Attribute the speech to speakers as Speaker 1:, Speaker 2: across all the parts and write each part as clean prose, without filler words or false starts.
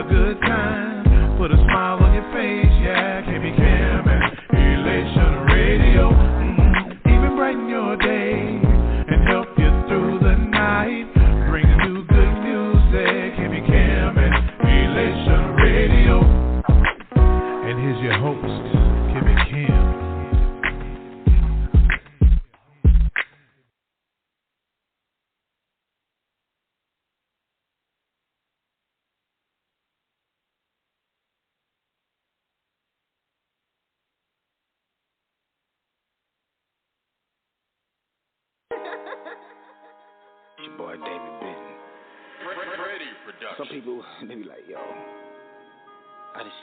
Speaker 1: a good time. Put a smile on your face, yeah. KB Cam and Elation Radio. Even brighten your day and help you through the night. Bringing you good music. KB Cam and Elation Radio. And here's your host, KB Cam.
Speaker 2: Your boy David Benton. Some people, they be like, yo, I just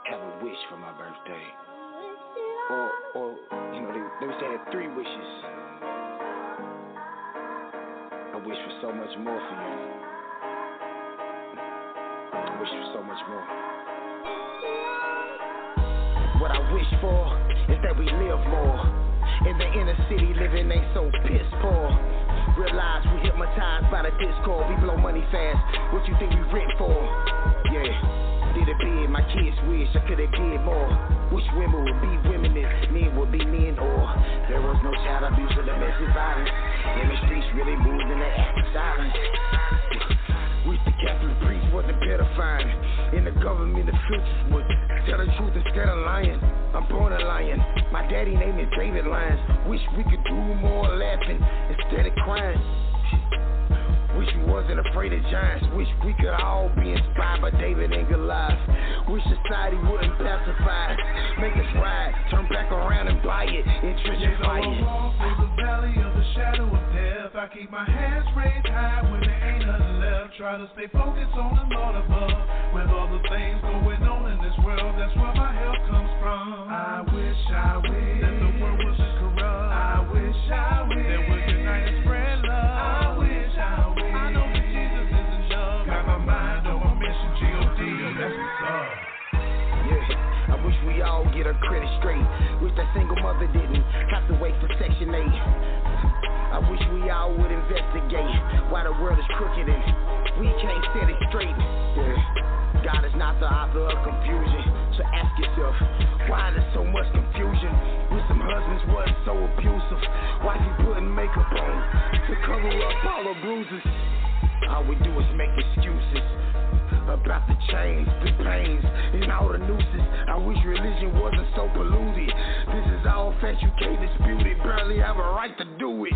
Speaker 2: have a wish for my birthday. Or you know, they would say I had 3 wishes. I wish for so much more for you. I wish for so much more. What I wish for is that we live more. In the inner city, living ain't so piss poor. Realize we hypnotized by the Discord. We blow money fast. What you think we rent for? Yeah, did it big. My kids wish I could have did more. Wish women would be women and men would be men. Or there was no child abuse or domestic violence. In the streets really moved in the act of silence. Wish the Catholic priest wasn't pedifying. In the government officials would tell the truth instead of lying. I'm born a lion. My daddy named me David Lyons. Wish we could do more laughing instead of crying. Wish we wasn't afraid of giants. Wish we could all be inspired by David and Goliath. Wish society wouldn't pacify. Make us ride, turn back around and buy it, gentrify it.
Speaker 1: I walk through the valley of the shadow of death. I keep my hands raised high when there ain't nothing left. Try to stay focused on the Lord above. With all the things going on in this world, that's where my help comes from. I wish that the world wasn't corrupt. I wish that we're united and spread love. I wish I know that Jesus is enough. Got my mind on my mission, G.O.D. That's what's up.
Speaker 2: Yeah, I wish we all get our credit straight. Wish that single mother didn't have to wait for Section 8. I wish we all would investigate why the world is crooked and we can't set it straight. Yeah. God is not the author of confusion. So ask yourself, why there's so much confusion? With some husbands wasn't so abusive. Wifey putting makeup on to cover up all the bruises. All we do is make excuses about the chains, the pains, and all the nooses. I wish religion wasn't so polluted. This is all facts you can't dispute it. Barely have a right to do it.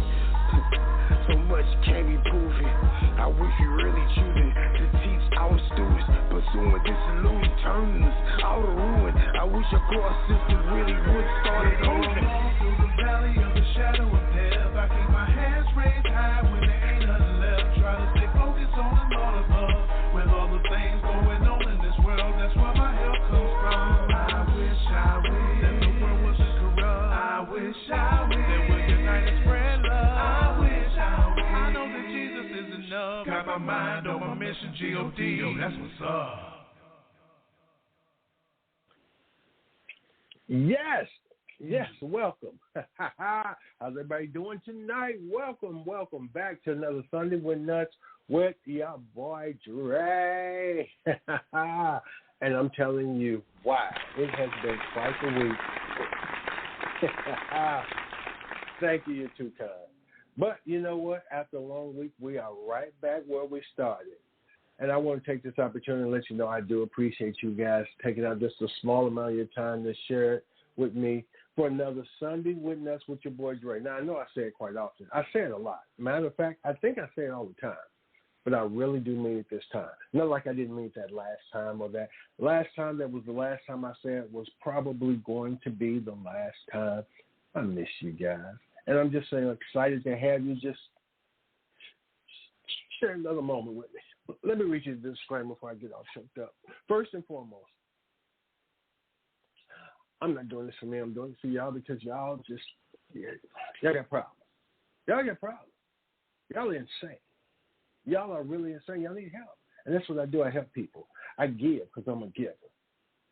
Speaker 2: So much can't be proven. I wish we really choosing to teach our students, pursuing disillusion, turning us all to ruin. I wish our court system really would start it over.
Speaker 1: Through the valley of the shadow of death, I keep my hands raised high when there ain't nothing left. Try to stay focused on the Lord above. With all the things going on in this world, that's where my help comes from. I wish that the world wasn't corrupt. I wish that we're united and spread love. I wish I know that Jesus is enough. Got my mind on my mission, G.O.D. That's what's up.
Speaker 3: Yes, welcome. How's everybody doing tonight? Welcome back to another Sunday with Nuts with your boy Dre. And I'm telling you, wow, it has been quite a week. Thank you, you're too kind. But you know what? After a long week, we are right back where we started. And I want to take this opportunity to let you know I do appreciate you guys taking out just a small amount of your time to share it with me for another Sunday with Nuts with your boy Dre. Now, I know I say it quite often. I say it a lot. Matter of fact, I think I say it all the time. But I really do mean it this time. Not like I didn't mean it that last time or that. Last time, that was the last time I said it was probably going to be the last time. I miss you guys. And I'm just saying, excited to have you just share another moment with me. Let me read you the disclaimer before I get all choked up. First and foremost, I'm not doing this for me. I'm doing it for y'all because y'all just, y'all got problems. Y'all got problems. Y'all are insane. Y'all are really insane. Y'all need help. And that's what I do. I help people. I give because I'm a giver.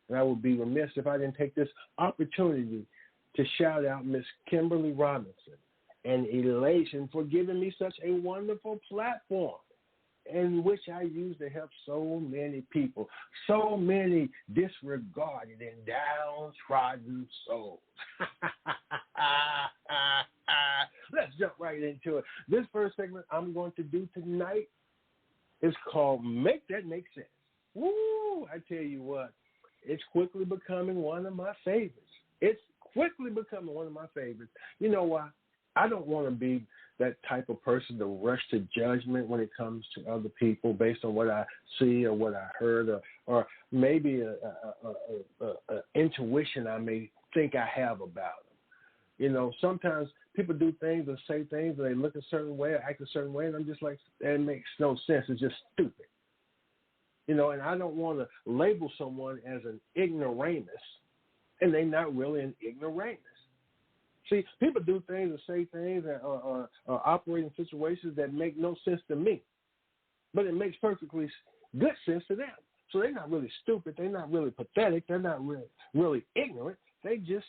Speaker 3: And I would be remiss if I didn't take this opportunity to shout out Miss Kimberly Robinson and Elation for giving me such a wonderful platform. in which I use to help so many people, so many disregarded and downtrodden souls. Let's jump right into it. This first segment I'm going to do tonight is called Make That Make Sense. Woo! I tell you what, it's quickly becoming one of my favorites. You know why? I don't want to be that type of person to rush to judgment when it comes to other people based on what I see or what I heard or maybe a intuition I may think I have about them. You know, sometimes people do things or say things and they look a certain way or act a certain way, and I'm just like, that makes no sense. It's just stupid. You know, and I don't want to label someone as an ignoramus, and they're not really an ignoramus. See, people do things or say things or operate in situations that make no sense to me, but it makes perfectly good sense to them. So they're not really stupid. They're not really pathetic. They're not really ignorant. They just,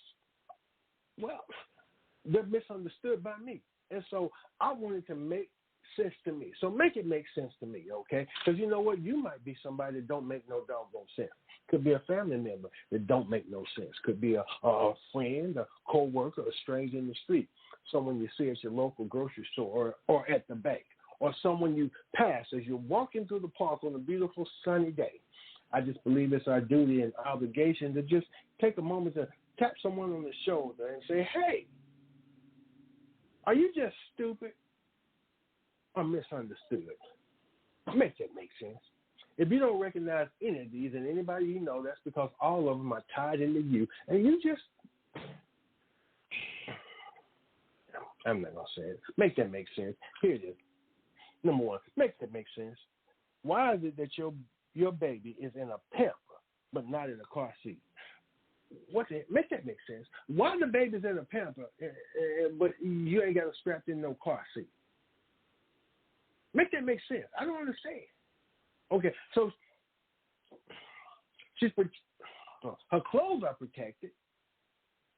Speaker 3: well, they're misunderstood by me. And so I wanted to make sense to me. So make it make sense to me, okay? Because you know what? You might be somebody that don't make no doggone sense. Could be a family member that don't make no sense. Could be a friend, a co-worker, a stranger in the street, someone you see at your local grocery store or at the bank, or someone you pass as you're walking through the park on a beautiful sunny day. I just believe it's our duty and obligation to just take a moment to tap someone on the shoulder and say, hey, are you just stupid or misunderstood? Make that make sense. If you don't recognize any of these and anybody you know, that's because all of them are tied into you. And you just, I'm not going to say it. Make that make sense. Here it is. Number one, make that make sense. Why is it that your baby is in a pamper but not in a car seat? Make that make sense. Why the baby's in a pamper but you ain't got her strapped in no car seat? Make that make sense. I don't understand. Okay, so her clothes are protected,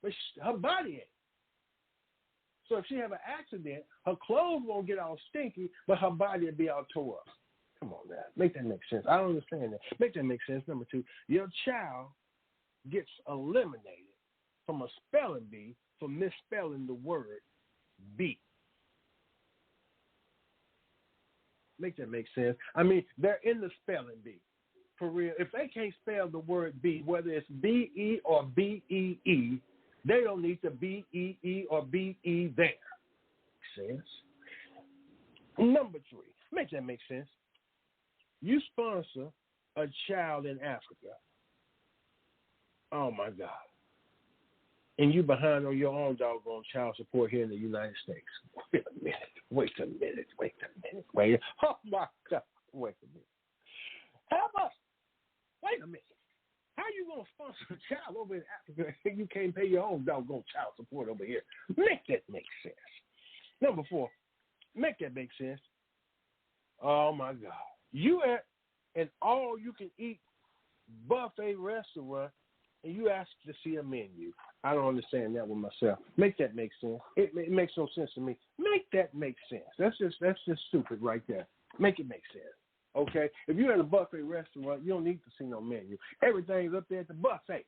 Speaker 3: but her body ain't. So if she have an accident, her clothes won't get all stinky, but her body will be all tore up. Come on, man. Make that make sense. I don't understand that. Make that make sense. Number two, your child gets eliminated from a spelling bee for misspelling the word bee. Make that make sense. I mean, they're in the spelling bee. For real. If they can't spell the word bee, whether it's B-E or B-E-E, they don't need to B-E-E or B-E there. Makes sense. Number three, make that make sense. You sponsor a child in Africa. Oh, my God. And you behind on your own doggone child support here in the United States. Wait a minute. Oh, my God. Wait a minute. How about, wait a minute. How you going to sponsor a child over in Africa if you can't pay your own doggone child support over here? Make that make sense. Number four, make that make sense. Oh, my God. You at an all-you-can-eat buffet restaurant, and you ask to see a menu. I don't understand that one myself. Make that make sense. It makes no sense to me. Make that make sense. That's just stupid right there. Make it make sense. Okay? If you're at a buffet restaurant, you don't need to see no menu. Everything's up there at the buffet.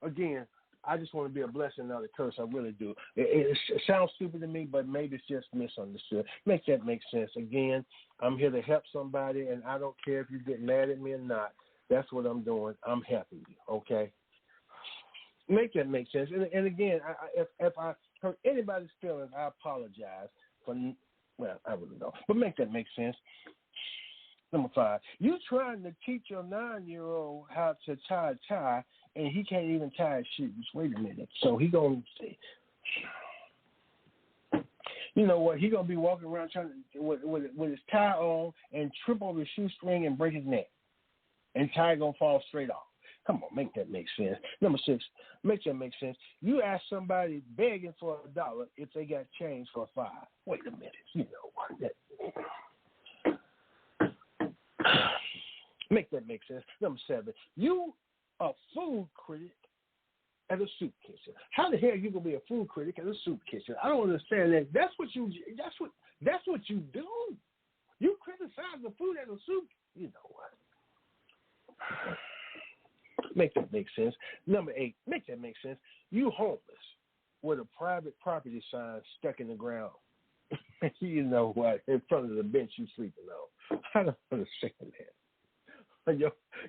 Speaker 3: Again, I just want to be a blessing, not a curse. I really do. It sounds stupid to me, but maybe it's just misunderstood. Make that make sense. Again, I'm here to help somebody, and I don't care if you get mad at me or not. That's what I'm doing. I'm helping you, okay? Make that make sense. And again, if I hurt anybody's feelings, I apologize for, well, I really don't. But make that make sense. Number five, you trying to teach your 9-year-old how to tie a tie, and he can't even tie his shoes. Wait a minute. So he going to say, you know what, he going to be walking around trying to, with his tie on and trip over his shoestring and break his neck. And tie going to fall straight off. Come on, make that make sense. Number six, make that make sense. You ask somebody begging for $1 if they got change for $5. Wait a minute. You know what? Make that make sense. Number seven, you a food critic at a soup kitchen. How the hell are you gonna be a food critic at a soup kitchen? I don't understand that. That's what you do. You criticize the food at a soup. You know what? Make that make sense. Number 8, make that make sense. You homeless with a private property sign stuck in the ground. You know what? In front of the bench you sleeping on. I don't understand that.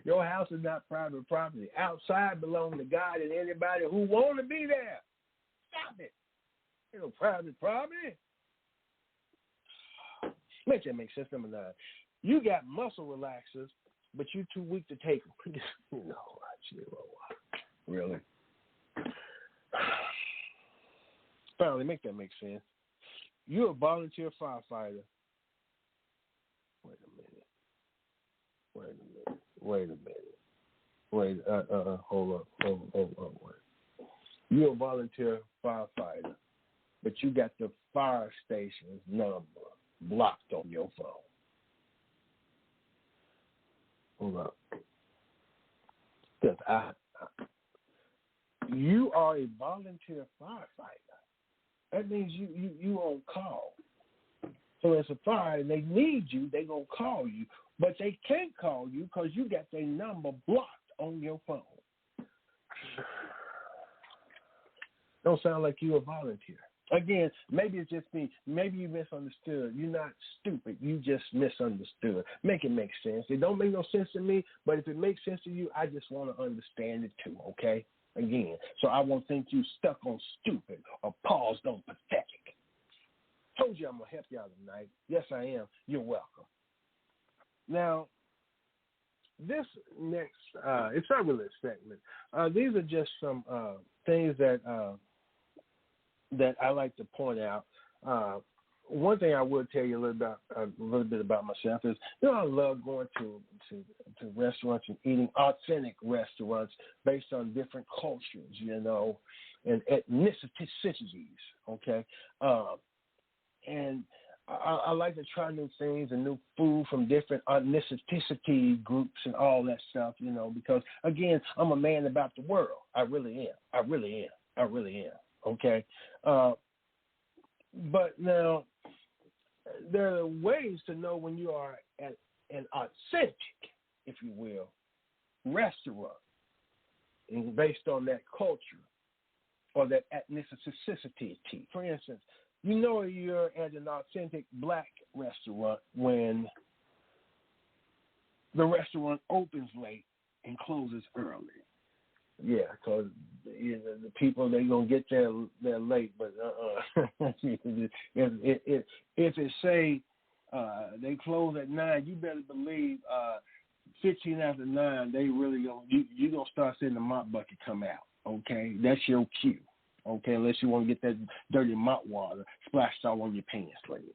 Speaker 3: Your house is not private property. Outside belongs to God and anybody who want to be there. Stop it. You know, private property. Make that make sense. Number 9. You got muscle relaxers, but you're too weak to take them. You know what? Really? Finally, make that make sense. You're a volunteer firefighter. Wait a minute. Hold up. You're a volunteer firefighter, but you got the fire station's number blocked on your phone. Hold up. Because you are a volunteer firefighter. That means you on call. So it's a fire and they need you, they going to call you. But they can't call you because you got their number blocked on your phone. Don't sound like you a volunteer. Again, maybe it's just me. Maybe you misunderstood. You're not stupid. You just misunderstood. Make it make sense. It don't make no sense to me, but if it makes sense to you, I just want to understand it too, okay? Again, so I won't think you stuck on stupid or paused on pathetic. Told you I'm going to help y'all tonight. Yes, I am. You're welcome. Now, this next, it's not really a segment. These are just some things that I like to point out. One thing I would tell you a little bit about myself is, I love going to restaurants and eating authentic restaurants based on different cultures, and ethnicities, okay? And I like to try new things and new food from different ethnicity groups and all that stuff, because, again, I'm a man about the world. I really am. Okay? But now, there are ways to know when you are at an authentic, if you will, restaurant, and based on that culture or that ethnicity. For instance, you're at an authentic black restaurant when the restaurant opens late and closes early. Yeah, because the people, they're going to get there late, but if it say they close at 9, you better believe 15 after 9, they really you're going to start seeing the mop bucket come out, okay? That's your cue, okay, unless you want to get that dirty mop water splashed all on your pants later.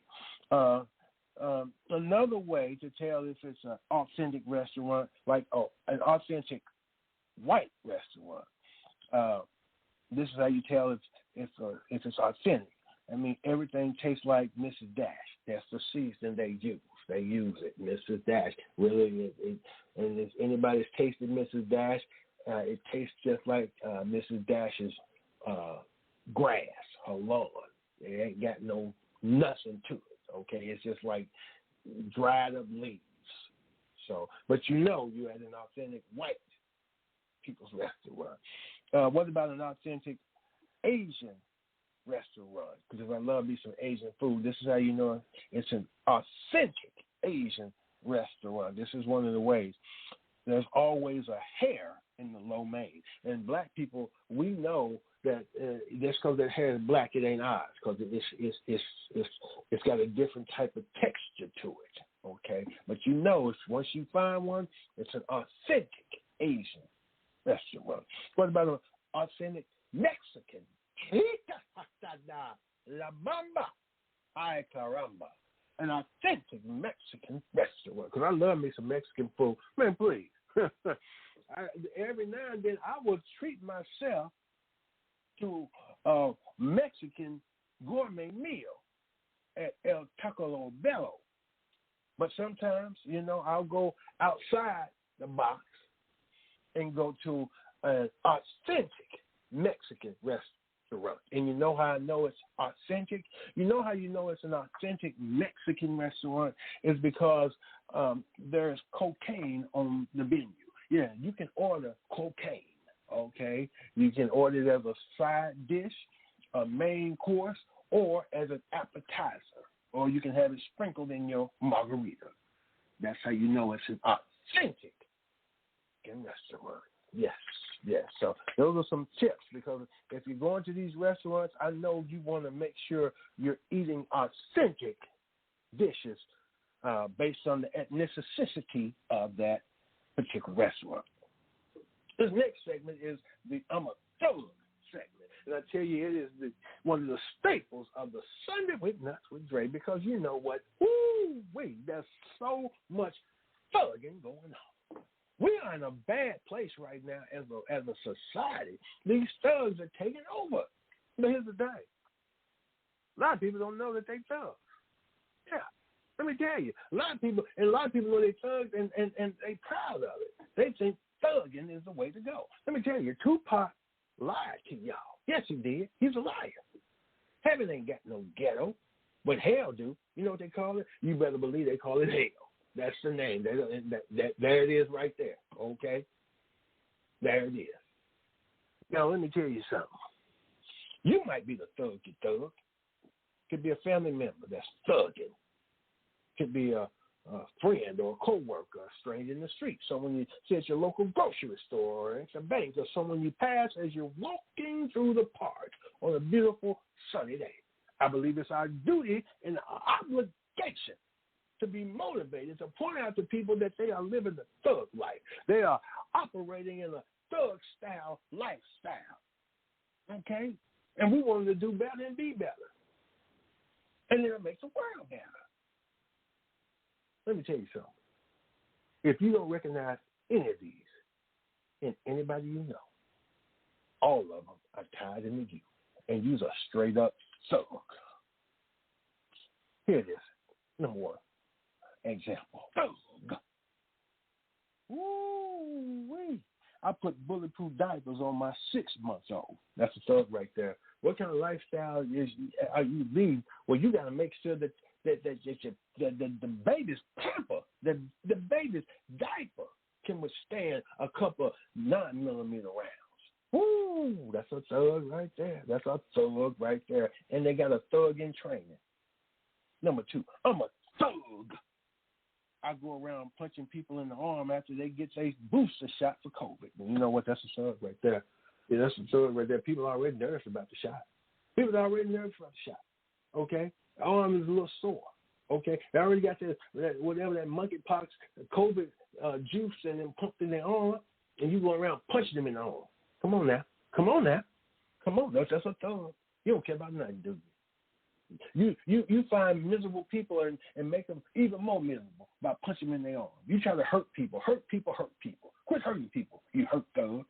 Speaker 3: Another way to tell if it's an authentic restaurant, like an authentic white restaurant. This is how you tell if it's authentic. I mean, everything tastes like Mrs. Dash. That's the season they use. They use it, Mrs. Dash. Really, and if anybody's tasted Mrs. Dash, it tastes just like Mrs. Dash's grass, her lawn. It ain't got no nothing to it. Okay, it's just like dried up leaves. So, but you're at an authentic white people's restaurant. What about an authentic Asian restaurant? Because I love me some Asian food. This is how you know it's an authentic Asian restaurant. This is one of the ways. There's always a hair in the lo mein. And black people, we know that just because that hair is black, it ain't ours, because it's got a different type of texture to it. Okay, but once you find one, it's an authentic Asian restaurant. What about an authentic Mexican? La Bamba. Ay caramba. An authentic Mexican restaurant. Because I love me some Mexican food. Man, please. Every now and then I will treat myself to a Mexican gourmet meal at El Taco Bello. But sometimes, I'll go outside the box and go to an authentic Mexican restaurant. And you know how I know it's authentic? You know how you know it's an authentic Mexican restaurant is because there's cocaine on the menu. Yeah, you can order cocaine, okay? You can order it as a side dish, a main course, or as an appetizer, or you can have it sprinkled in your margarita. That's how you know it's an authentic restaurant. Yes. So those are some tips, because if you're going to these restaurants, I know you want to make sure you're eating authentic dishes based on the ethnicity of that particular restaurant. This next segment is the I'm a Thug segment. And I tell you, it is one of the staples of the Sunday with Nuts with Dre, because you know what? Woo-wee, there's so much thugging going on. We are in a bad place right now as a society. These thugs are taking over. But here's the thing. A lot of people don't know that they thugs. Yeah. Let me tell you. A lot of people know they thugs and they proud of it. They think thugging is the way to go. Let me tell you, Tupac lied to y'all. Yes, he did. He's a liar. Heaven ain't got no ghetto, but hell do. You know what they call it? You better believe they call it hell. That's the name. There it is right there, okay? There it is. Now, let me tell you something. You might be the thuggy thug. Could be a family member that's thugging. Could be a friend or a co-worker, a stranger in the street, someone you see at your local grocery store or at the bank, or someone you pass as you're walking through the park on a beautiful sunny day. I believe it's our duty and our obligation to be motivated to point out to people that they are living the thug life. They are operating in a thug-style lifestyle, okay? And we want them to do better and be better. And it'll make the world better. Let me tell you something. If you don't recognize any of these in anybody you know, all of them are tied into you, and you're a straight-up thug. Here it is. Number one. Example. Woo-wee. I put bulletproof diapers on my 6-month-old. That's a thug right there. What kind of lifestyle are you leading? Well, you got to make sure that the baby's pamper, the baby's diaper can withstand a couple of 9mm rounds. Woo! That's a thug right there. That's a thug right there. And they got a thug in training. Number two, I'm a thug. I go around punching people in the arm after they get their booster shot for COVID. And you know what? That's a thug right there. Yeah, that's a thug right there. People are already nervous about the shot. People are already nervous about the shot. Okay? The arm is a little sore. Okay? They already got whatever that monkeypox, COVID juice and then pumped in their arm, and you go around punching them in the arm. Come on now. Come on. That's a thug. You don't care about nothing, do you? You find miserable people and make them even more miserable by punching them in their arm. You try to hurt people. Quit hurting people, you hurt thug.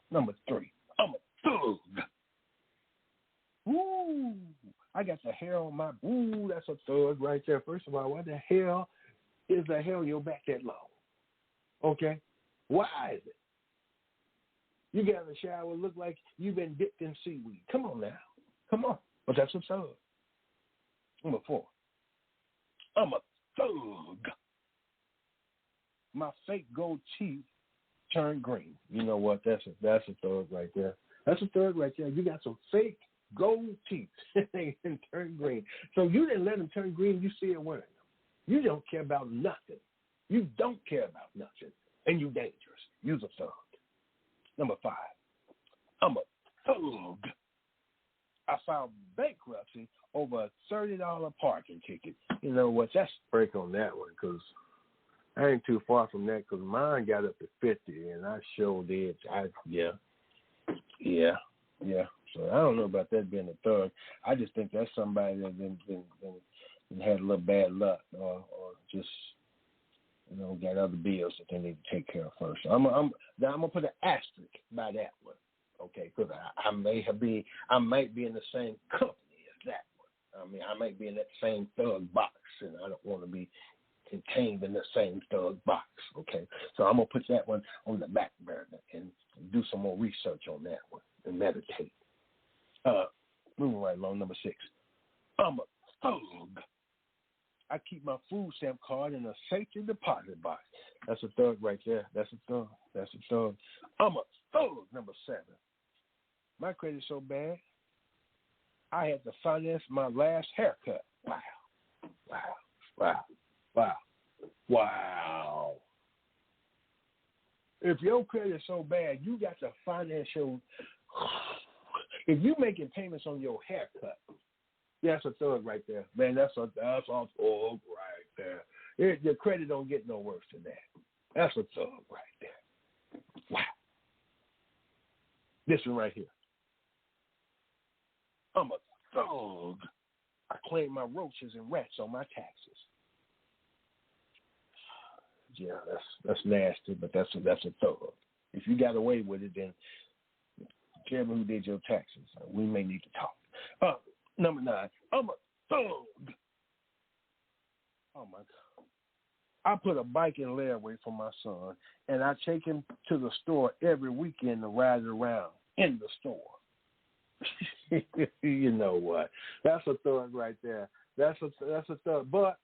Speaker 3: Number three, I'm a thug. Ooh, I got the hair on my, ooh, that's a thug right there. First of all, why the hell is the hair on your back that long? Okay? Why is it? You get in the shower, look like you've been dipped in seaweed. Come on now. Come on. But that's a thug. Number four, I'm a thug. My fake gold teeth turned green. You know what? That's a thug right there. That's a thug right there. You got some fake gold teeth and turn green. So you didn't let them turn green. You see it wearing them. You don't care about nothing. You don't care about nothing. And you're dangerous. You're a thug. Number five, I'm a thug. I filed bankruptcy over a $30 parking ticket. You know what? That's a break on that one, because I ain't too far from that, because mine got up to 50, and I sure did. Yeah. So I don't know about that being a thug. I just think that's somebody that been had a little bad luck, or just, you know, got other bills that they need to take care of first. So I'm gonna put an asterisk by that one. Okay, because I might be in the same company as that one. I mean, I might be in that same thug box, and I don't want to be contained in the same thug box. Okay, so I'm gonna put that one on the back burner and do some more research on that one and meditate. Moving right along, number 6. I'm a thug. I keep my food stamp card in a safety deposit box. That's a thug right there. That's a thug. That's a thug. I'm a thug, number 7. My credit's so bad, I had to finance my last haircut. Wow. Wow. Wow. Wow. Wow. If your credit's so bad, you got to finance your... If you making payments on your haircut, that's a thug right there. Man, that's a thug right there. Your credit don't get no worse than that. That's a thug right there. Wow. This one right here. I'm a thug. I claim my roaches and rats on my taxes. Yeah, that's nasty, but that's a thug. If you got away with it, then tell me who did your taxes. We may need to talk. Number 9, I'm a thug. Oh, my God. I put a bike in layaway for my son, and I take him to the store every weekend to ride around in the store. You know what? That's a thug right there. That's a thug. But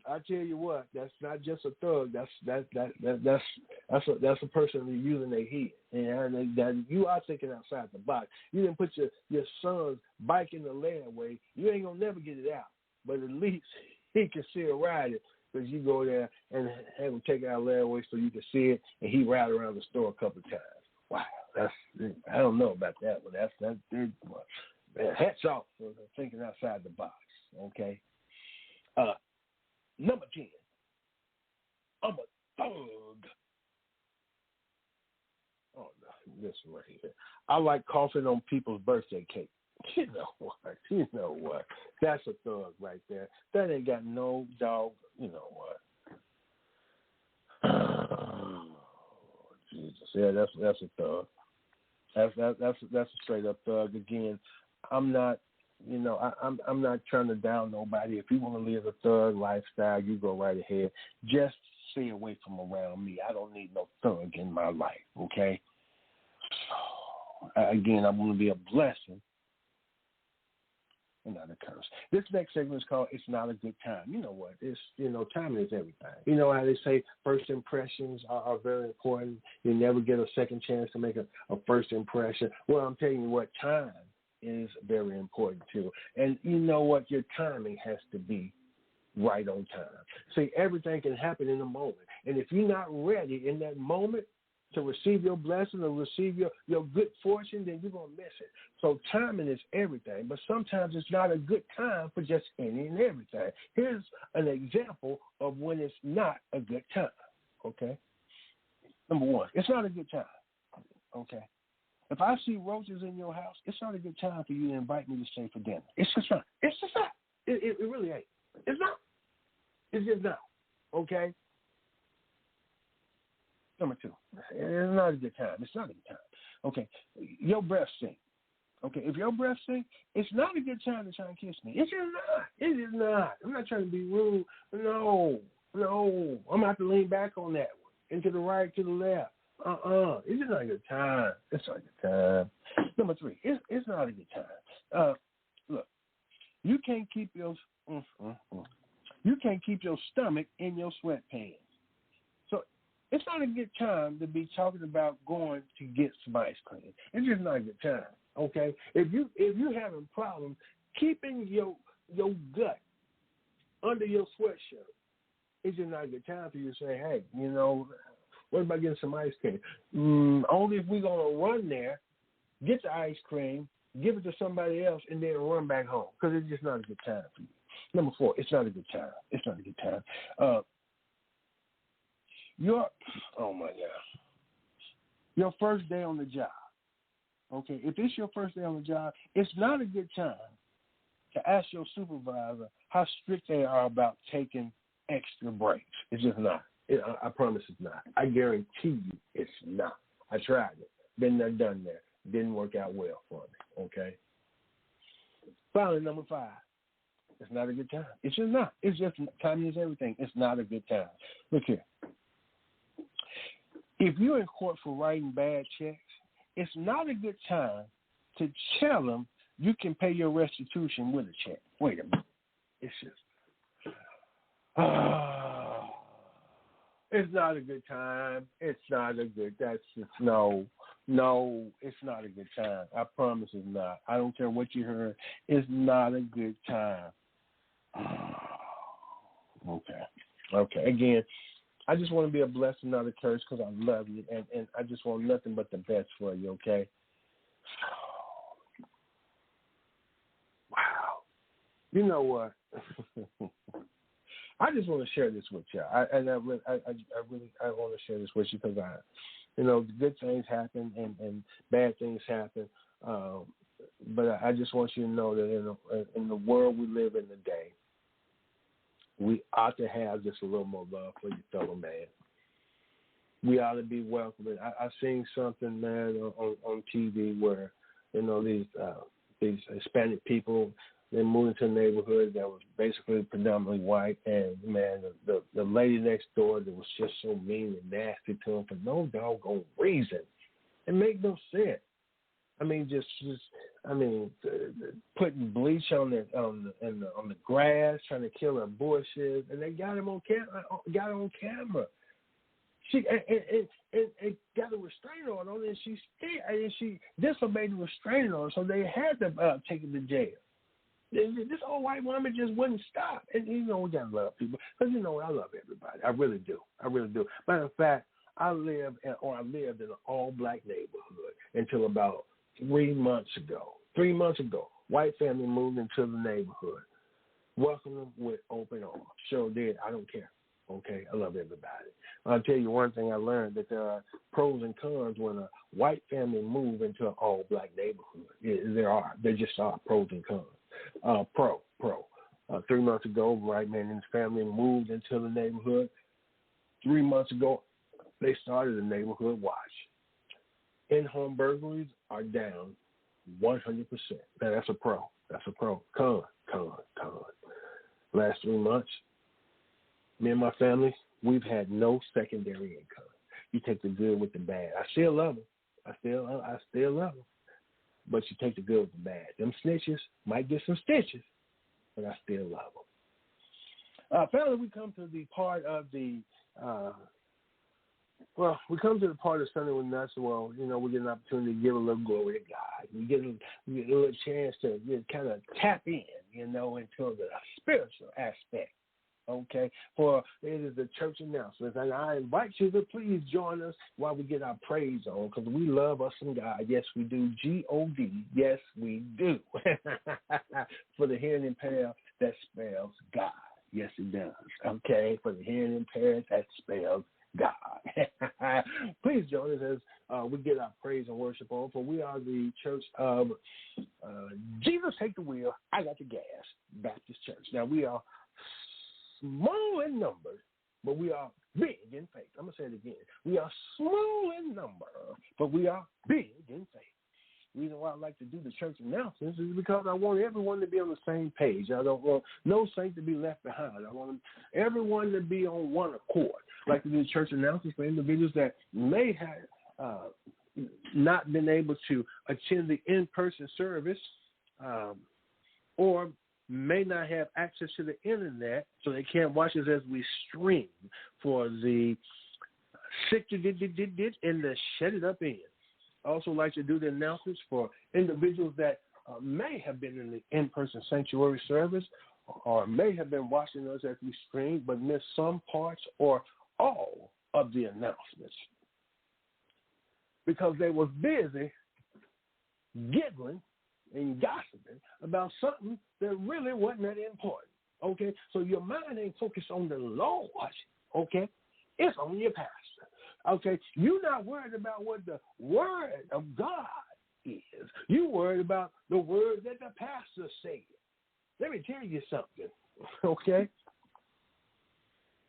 Speaker 3: I tell you what, that's not just a thug. That's a person who's using their head, and that you are thinking outside the box. You didn't put your son's bike in the layaway. You ain't gonna never get it out, but at least he can still ride it because you go there and have him take it out layaway so you can see it, and he ride around the store a couple of times. Wow, I don't know about that one. Hats off for thinking outside the box. Okay. Number 10, I'm a thug. Oh, no, this one right here. I like coughing on people's birthday cake. You know what? That's a thug right there. That ain't got no dog. You know what? Oh, Jesus. Yeah, that's a thug. That's a straight up thug. Again, I'm not. I'm not trying to down nobody. If you want to live a thug lifestyle, you go right ahead. Just stay away from around me. I don't need no thug in my life, okay? Again, I want to be a blessing and not a curse. This next segment is called It's Not a Good Time. You know what? Timing is everything. You know how they say first impressions are very important. You never get a second chance to make a first impression. Well, I'm telling you what, time is very important too. And you know what? Your timing has to be right on time. See, everything can happen in a moment. And if you're not ready in that moment to receive your blessing or receive your good fortune, then you're going to miss it. So timing is everything. But sometimes it's not a good time for just any and everything. Here's an example of when it's not a good time. Okay? Number 1, it's not a good time. Okay? If I see roaches in your house, it's not a good time for you to invite me to stay for dinner. It's just not. It's just not. It really ain't. It's not. It's just not. Okay? Number 2, it's not a good time. It's not a good time. Okay? Your breath stink. Okay? If your breath stink, it's not a good time to try and kiss me. It's just not. It is not. I'm not trying to be rude. No. I'm going to have to lean back on that one. And to the right, to the left. It's just not a good time. It's not a good time. Number 3, it's not a good time. Look, you can't keep your stomach in your sweatpants. So it's not a good time to be talking about going to get some ice cream. It's just not a good time. Okay? If you having problems keeping your gut under your sweatshirt, it's just not a good time for you to say, hey, what about getting some ice cream? Only if we're going to run there, get the ice cream, give it to somebody else, and then run back home because it's just not a good time for you. Number 4, it's not a good time. It's not a good time. Oh, my God. Your first day on the job. Okay, if it's your first day on the job, it's not a good time to ask your supervisor how strict they are about taking extra breaks. It's just not. I promise it's not. I guarantee you it's not. I tried it. Been there, done that. Didn't work out well for me, okay? Finally, number 5. It's not a good time. It's just not. It's just timing is everything. It's not a good time. Look here. If you're in court for writing bad checks, it's not a good time to tell them you can pay your restitution with a check. Wait a minute. It's just, it's not a good time. It's not a good, no, it's not a good time. I promise it's not. I don't care what you heard. It's not a good time. Okay. Again, I just want to be a blessing, not a curse, because I love you, and I just want nothing but the best for you, okay? Wow. You know what? I just want to share this with you. I really want to share this with you because good things happen and bad things happen. But I just want you to know that in the world we live in today, we ought to have just a little more love for your fellow man. We ought to be welcoming. I seen something, man, on TV where these Hispanic people, they moved into a neighborhood that was basically predominantly white, and man, the lady next door that was just so mean and nasty to him for no doggone reason. It made no sense. I mean, putting bleach on the grass, trying to kill her bushes, and they got him on camera. She and got a restraining order on it, and she disobeyed the restraining order, so they had to take him to jail. This old white woman just wouldn't stop. And, we got to love people. Because, I love everybody. I really do. Matter of fact, I lived in an all-black neighborhood until about 3 months ago. 3 months ago, white family moved into the neighborhood. Welcomed them with open arms. Sure did. I don't care. Okay? I love everybody. I'll tell you one thing I learned, that there are pros and cons when a white family move into an all-black neighborhood. There just are pros and cons. Pro. 3 months ago, right man and his family moved into the neighborhood. 3 months ago, they started a neighborhood watch. In-home burglaries are down 100%. Now, that's a pro. Con. Last 3 months, me and my family, we've had no secondary income. You take the good with the bad. I still love them. I still love them. But you take the good with the bad. Them snitches might get some stitches, but I still love them. Finally, we come to the part of the Sunday with Nuts. Well, we get an opportunity to give a little glory to God. We get a little chance to kind of tap in, into the spiritual aspect. Okay, for it is the church announcements, and I invite you to please join us while we get our praise on, because we love us some God. Yes, we do. G-O-D. Yes, we do. For the hearing impaired, that spells God. Yes, it does. Okay, for the hearing impaired, that spells God. Please join us as we get our praise and worship on, for we are the church of Jesus Take the Wheel, I Got the Gas Baptist Church. Now, we are small in numbers, but we are big in faith. I'm going to say it again. We are small in number, but we are big in faith. The reason why I like to do the church announcements is because I want everyone to be on the same page. I don't want no saint to be left behind. I want everyone to be on one accord. I like to do church announcements for individuals that may have not been able to attend the in-person service or may not have access to the internet, so they can't watch us as we stream for the and the Shut It Up In. I also like to do the announcements for individuals that may have been in the in-person sanctuary service or may have been watching us as we stream but missed some parts or all of the announcements because they were busy giggling and gossiping about something that really wasn't that important, okay? So your mind ain't focused on the Lord, okay? It's on your pastor, okay? You're not worried about what the word of God is. You're worried about the word that the pastor said. Let me tell you something, okay?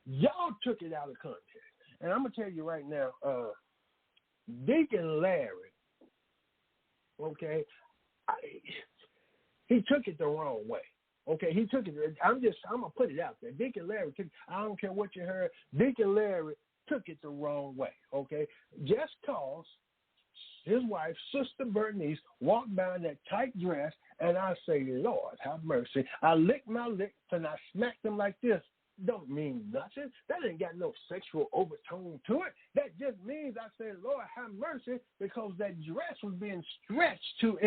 Speaker 3: Y'all took it out of context. And I'm going to tell you right now, Deacon Larry, okay, he took it the wrong way. Okay, he took it. I'm gonna put it out there. Deacon Larry took. I don't care what you heard. Deacon Larry took it the wrong way. Okay, just cause his wife, Sister Bernice, walked by in that tight dress, and I say, Lord, have mercy. I licked my lips, and I smacked them like this. Don't mean nothing. That ain't got no sexual overtone to it. That just means I say, Lord, have mercy, because that dress was being stretched to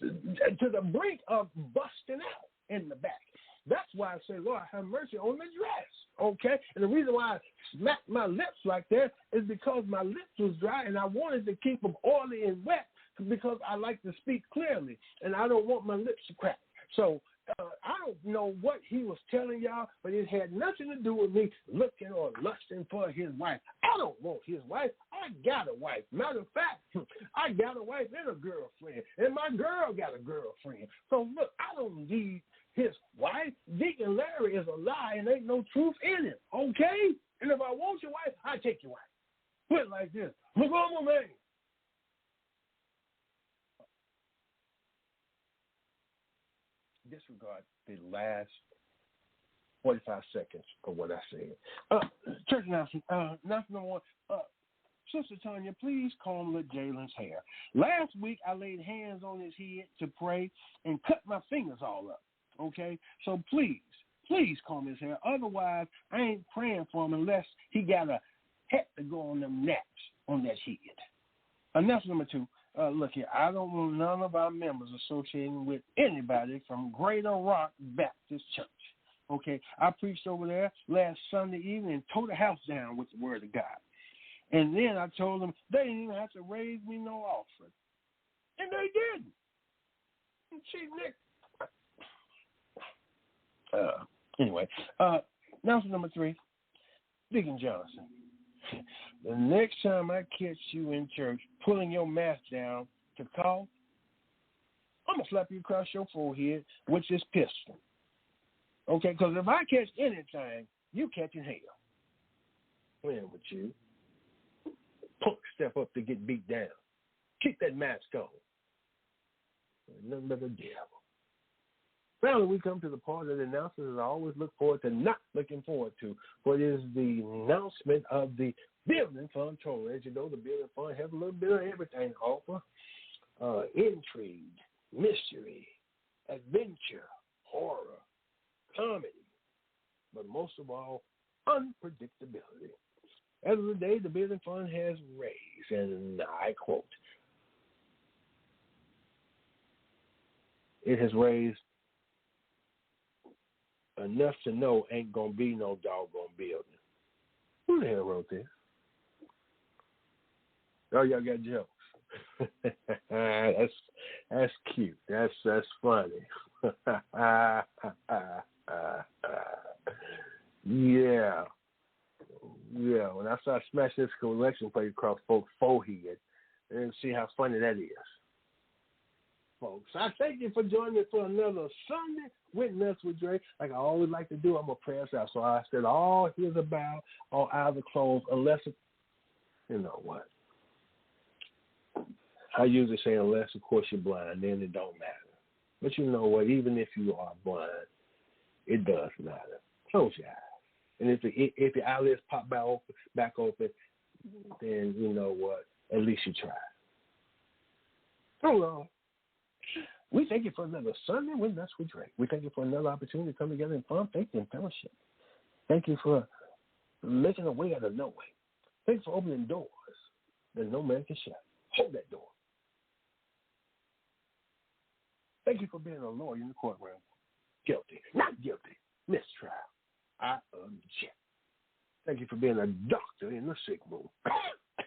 Speaker 3: the brink of busting out in the back. That's why I say, Lord, have mercy on the dress, okay? And the reason why I smacked my lips like that is because my lips was dry, and I wanted to keep them oily and wet because I like to speak clearly, and I don't want my lips to crack. So I don't know what he was telling y'all, but it had nothing to do with me looking or lusting for his wife. I don't want his wife. I got a wife. Matter of fact, I got a wife and a girlfriend, and my girl got a girlfriend. So, look, I don't need his wife. Deacon Larry is a lie, and ain't no truth in it, okay? And if I want your wife, I take your wife. Put it like this. Look on my man. Disregard the last 45 seconds of what I said. Church announcement. Announcement number one. Sister Tanya, please comb Jalen's hair. Last week, I laid hands on his head to pray and cut my fingers all up. Okay? So please comb his hair. Otherwise, I ain't praying for him unless he got a hat to go on them naps on that head. Announcement number two. Look here, I don't want none of our members associating with anybody from Greater Rock Baptist Church. Okay? I preached over there last Sunday evening and tore the house down with the word of God. And then I told them they didn't even have to raise me no offering. And they didn't. And see, Nick. Anyway, announcement number three, Deacon Johnson. The next time I catch you in church pulling your mask down to cough, I'm going to slap you across your forehead with this pistol. Okay? Because if I catch anything, you catching hell. Playing with you. Punk step up to get beat down. Keep that mask on. Nothing but the devil. Finally, we come to the part of the announcements that I always look forward to, not looking forward to, but is the announcement of the Building Fund tour. As you know, the Building Fund has a little bit of everything to offer. Intrigue, mystery, adventure, horror, comedy, but most of all, unpredictability. As of the day, the Building Fund has raised, and I quote, it has raised enough to know ain't gonna be no doggone building. Who the hell wrote this? Oh, y'all got jokes. That's cute. That's funny. Yeah. When I start smashing this collection plate across folks' forehead, and see how funny that is. Folks, I thank you for joining me for another Sunday with Nuts with Dre. Like I always like to do, I'm going to pray us out. So I said, all here's about, all eyes are closed, unless, you know what? I usually say, unless, of course, you're blind, then it don't matter. But you know what? Even if you are blind, it does matter. Close your eyes. And if your eyelids pop back open, then you know what? At least you tried. Oh, Lord. We thank you for another Sunday with Nuts with Dre. We thank you for another opportunity to come together in fun, faith, and fellowship. Thank you for making a way out of no way. Thank you for opening doors that no man can shut. Hold that door. Thank you for being a lawyer in the courtroom. Guilty, not guilty, mistrial. I object. Thank you for being a doctor in the sick room.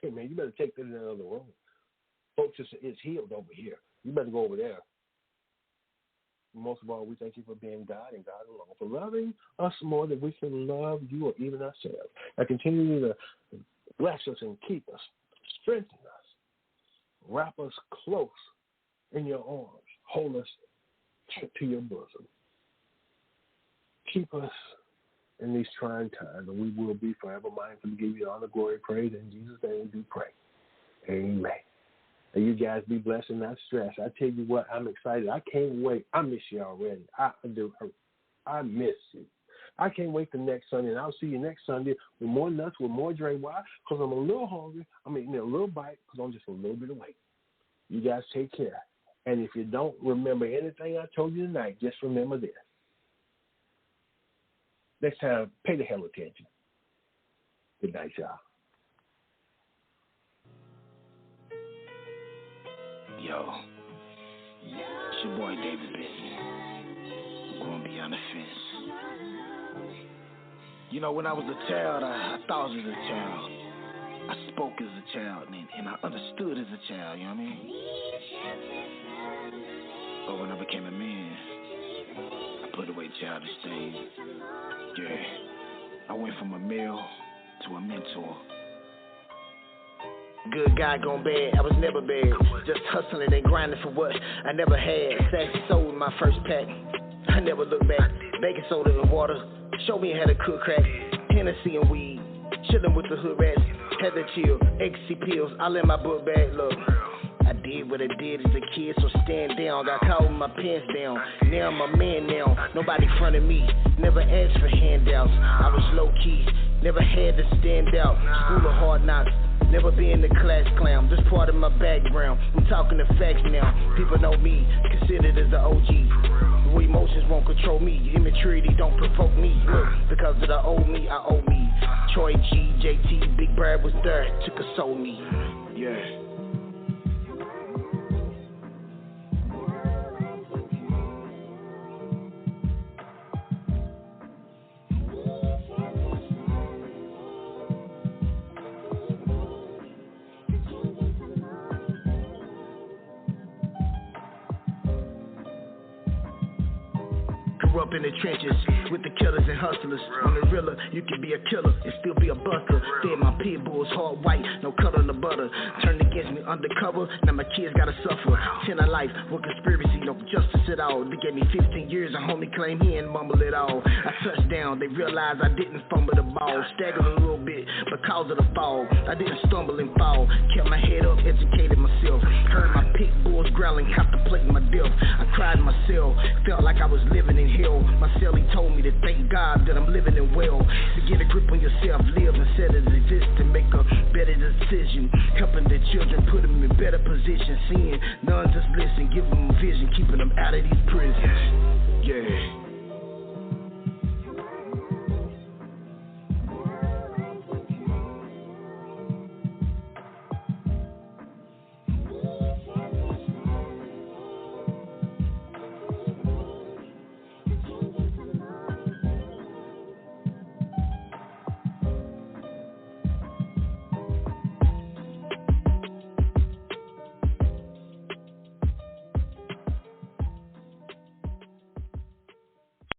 Speaker 3: Hey, man, you better take that in another room. Folks, it's healed over here. You better go over there. Most of all, we thank you for being God and God alone, for loving us more than we can love you or even ourselves. And continue to bless us and keep us, strengthen us, wrap us close in your arms, hold us to your bosom. Keep us in these trying times, and we will be forever mindful to give you all the glory, praise, in Jesus' name we do pray. Amen. And you guys be blessed and not stressed. I tell you what, I'm excited. I can't wait. I miss you already. I do. I miss you. I can't wait till next Sunday, and I'll see you next Sunday with more Nuts, with more Dre. Why? Because I'm a little hungry. I'm eating a little bite because I'm just a little bit awake. You guys take care. And if you don't remember anything I told you tonight, just remember this. Next time, pay the hell attention. Good night, y'all.
Speaker 2: Yo, it's your boy David Benson. Going beyond the fence. You know, when I was a child, I thought as a child. I spoke as a child, and I understood as a child, you know what I mean? But when I became a man, I put away childish things. Yeah, I went from a male to a mentor. Good guy gone bad, I was never bad. Just hustling and grinding for what I never had. Sassy soul in my first pack, I never looked back. Baking soda and water, show me how to cook crack. Hennessy and weed, chillin' with the hood rats. Had to chill, ecstasy pills, all in my book bag, look. I did what I did as a kid, so stand down. Got caught with my pants down. Now I'm a man now. Nobody fronted me. Never asked for handouts. I was low key. Never had to stand out. School of hard knocks. Never been the class clown. This part of my background. I'm talking the facts now. People know me. Considered as the OG. Where emotions won't control me. Immaturity don't provoke me. Look, because of the old me, I owe me. Troy G, JT, Big Bird was there. Took a soul me. Yeah. Up in the trenches with the killers and hustlers. On the realer, you can be a killer and still be a buster. Fed my pit bulls hard white, no color, no butter. Turned against me undercover, now my kids gotta suffer. 10 of life, with conspiracy, no justice at all. They gave me 15 years, a homie claimed he ain't mumble it all. I touched down, they realized I didn't fumble the ball. Staggered a little bit because of the fall. I didn't stumble and fall, kept my head up, educated myself. Heard my pit bulls growling, contemplating my death. I cried myself, felt like I was living in hell. My cellie told me to thank God that I'm living in well. To get a grip on yourself, live instead of exist, to make a better decision. Helping the children, put them in better position. Seeing none just listen, give them a vision, keeping them out of these prisons. Yeah.